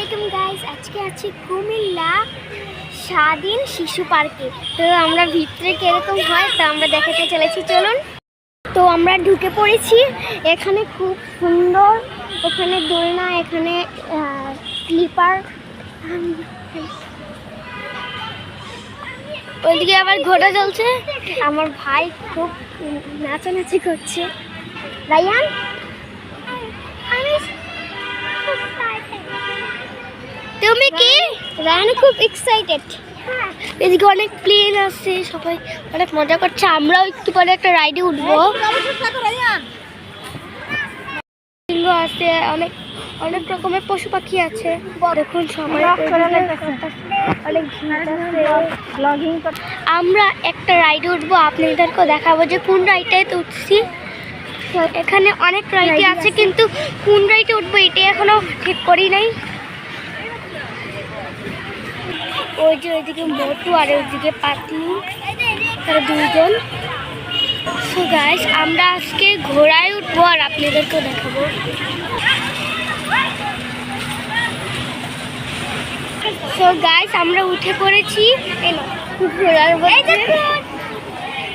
আলাইকুম গাইস, আজকে আছি কুমিল্লা স্বাধীন শিশু পার্কে। তো আমরা ভিতরে কিরকম হয় তা আমরা দেখাতে চলেছি, চলুন। তো আমরা ঢুকে পড়েছি। এখানে খুব সুন্দর, এখানে দোলনা, এখানে স্লিপার, ওইদিকে আবার ঘোড়া চলছে। আমার ভাই খুব নাচানাচি করছে। রায়ান, তুমি কি? রায়ান খুব এক্সাইটেড। এদিকে অনেক প্লেন আছে, সবাই অনেক মজা করছে। আমরাও একটু পরে একটা রাইডে উঠবো। আছে, অনেক অনেক রকমের পশু পাখি আছে। দেখুন সবাই অনেক। আমরা একটা রাইডে উঠবো, আপনাদেরকে দেখাবো যে কোন রাইডটায় তো উঠছি। এখানে অনেক রাইডে আছে, কিন্তু কোন রাইডে উঠবো এটাই এখনো ঠিক করি নাই। ওই যে ওইদিকে মোটু আর ওইদিকে পাতলু, তারা দুইজন। সো গাইস, আমরা আজকে ঘোড়ায় উঠবো আর আপনাদেরকেও দেখাবো। সো গাইস, আমরা উঠে পড়েছি ঘোড়ার মধ্যে।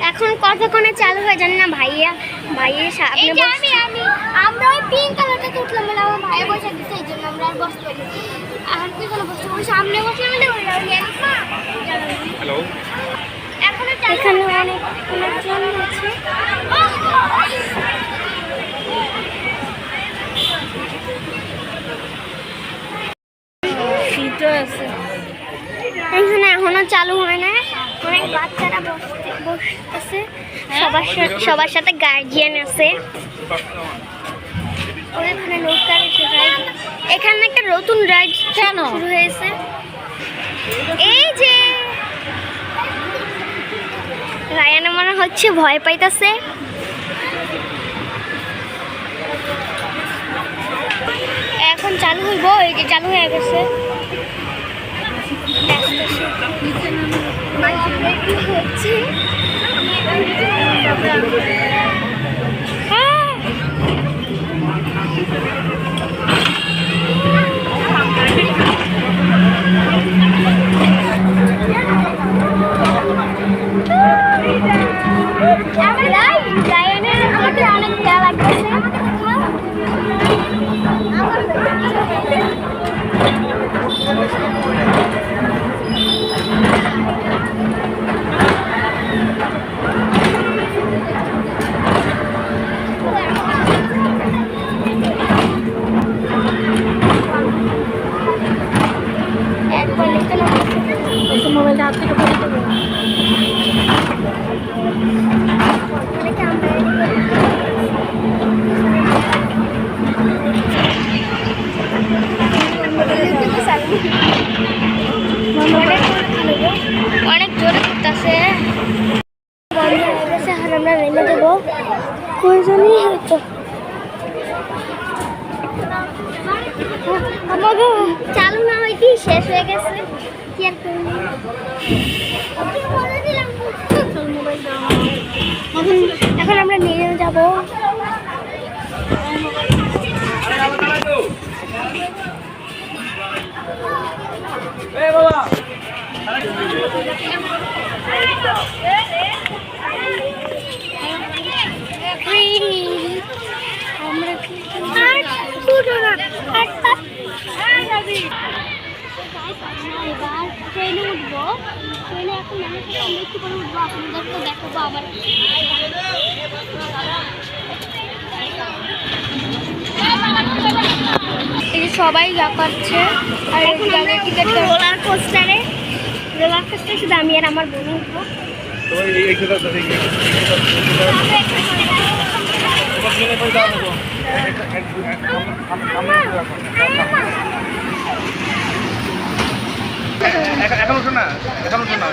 এখন কতক্ষণে চালু হয়ে জানি না। ভাইয়ের সামনে আমরা ওই পিঙ্ক কালারটাতে উঠলাম, মানে আমার ভাইয়া বসে দিচ্ছে, এই জন্য আমরা আর বসতে পারি। আর কি কোনো বসতে, ওই সামনে বসে মানে ওই হ্যালো। এখানে অনেক লোকজন আছে। এখানে এখনো চালু হয় না, অনেক বাচ্চারা বসতেছে, সবার সাথে গার্জিয়ান আছে। ওখানে নৌকা, এখানে একটা নতুন রাইড শুরু হয়েছে। এই যে রায়ান মনে হচ্ছে ভয় পাইতেছে। এখন চালু হইব, এই যে চালু হয়ে গেছে। অনেক খেয়াল লাগতেছে। মোবাইলটা হাত থেকে পড়ে দেবো। অনেক জোরে করতেছে, বন্ধ হয়ে গেছে। আর আমরা নেমে দেবো, প্রয়োজনই হয়তো আমাকে চালু না হইতে শেষ হয়ে গেছে। কি আর করবো, এখন আমরা নিয়ে যাবো। এবার ট্রেনে উঠবো। ট্রেনে এখন একটু করে উঠবো, আপনাদেরকে দেখাবো আবার। এই সবাই যাচ্ছে। আর রোলার কোস্টারে শুধু আমি আর আমার বোন উঠবো। এখন উঠো না, এখন উঠো না।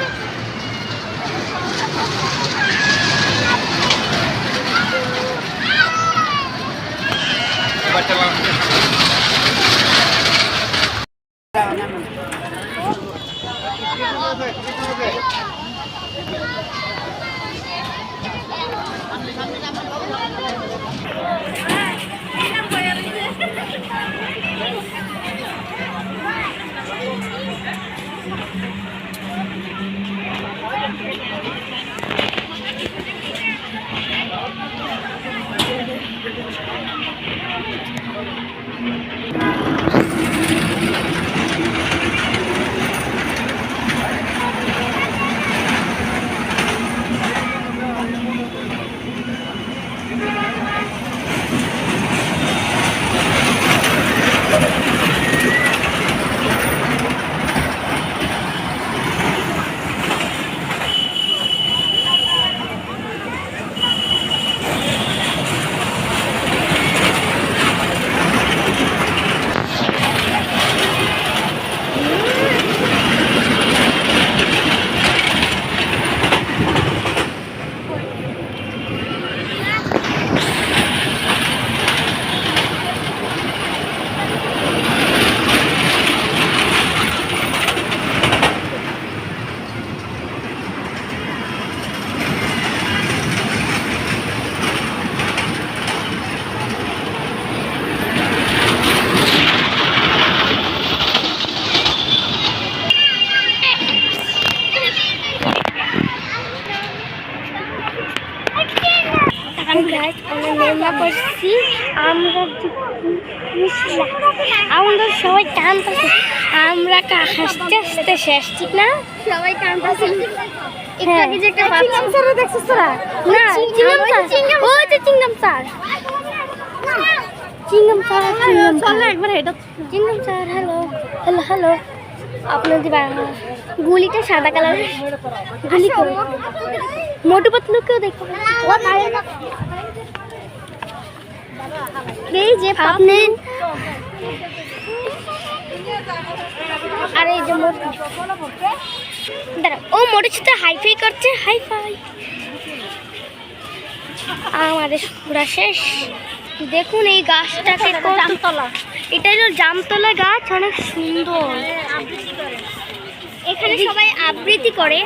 আমাদের সবাই টানতেছে, আমরা হাসতে হাসতে শেষ, ঠিক না? সবাই টানতেছে। একটু আগে যে একটা চিংগাম স্যার দেখছিস তোরা? না, চিংগাম স্যার, ওই যে চিংগাম স্যার, চিংগাম স্যার, চলো একবার এটা। চিংগাম স্যার, হ্যালো হ্যালো হ্যালো। আপনাদের গুলিটা সাদা কালার গুলি করে, মোটু পাতলুকেও দেখতে এই যে আপনি, আর এই যে মোটু দাঁড়া, ও মোটুর সাথে হাইফাই করছে, হাইফাই। আমাদের পুরা শেষ। দেখুন এই গাছটাকে, জামতলা, এটা হলো জামতলা গাছ, অনেক সুন্দর। এখানে সবাই আবৃত্তি করে।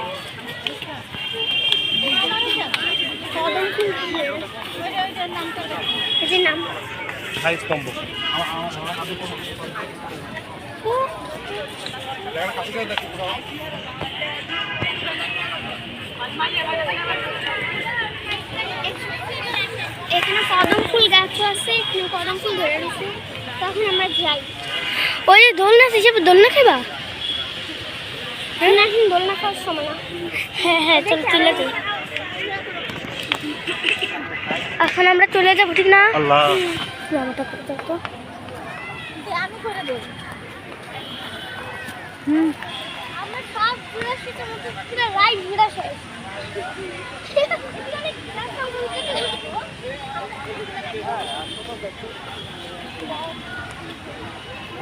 নাম এখানে কদম ফুল গাছ আছে, এখানে কদম ফুল ধরে রয়েছে। তখন আমরা যাই, ওই যে দোলনা হিসেবে দোলনা খাইবা না? এখন দোলনা খাওয়ার সময় না। হ্যাঁ হ্যাঁ, চলো চলে যাই। এখন আমরা চলে যাবো, ঠিক না? জামাটা করে দাও তো। আমি করে দেব। আমরা সব ঘুরে সেটা মতো পুরো রাইড ঘুরে শেষ।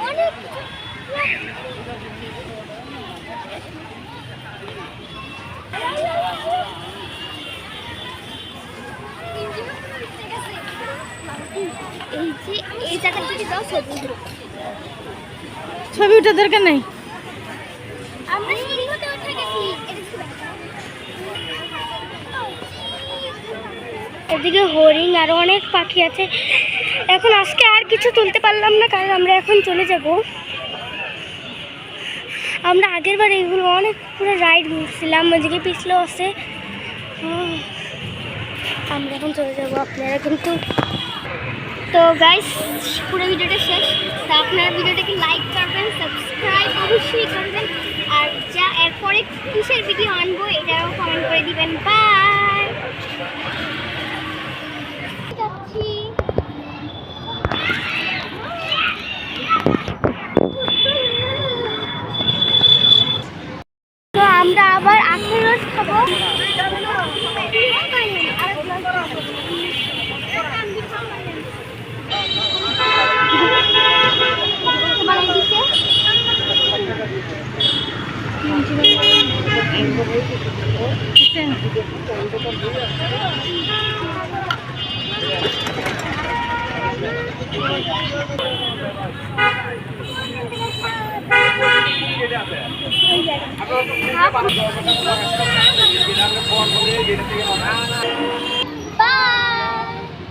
অনেক এই জায়গা থেকে যাও, ছবি ওঠার দরকার নেই। আমরা সিঁড়িতে উঠে গেছি। এদিকে হরিণ আরো অনেক পাখি আছে। এখন আজকে আর কিছু তুলতে পারলাম না, কারণ আমরা এখন চলে যাব। আমরা আগের বার এইগুলো অনেক পুরো রাইড ঘুরছিলাম, ওদিকে পিছলেও আছে। আমরা এখন চলে যাব। আপনারা কিন্তু, তো গাইস পুরো ভিডিওটা শেষ। তো আপনারা ভিডিওটাকে লাইক করবেন, সাবস্ক্রাইব অবশ্যই করবেন, আর যা এরপরে কিসের ভিডিও আনবো এটাও কমেন্ট করে দিবেন। বাই। তো আমরা আবার আখের রস খাবো। আপনারা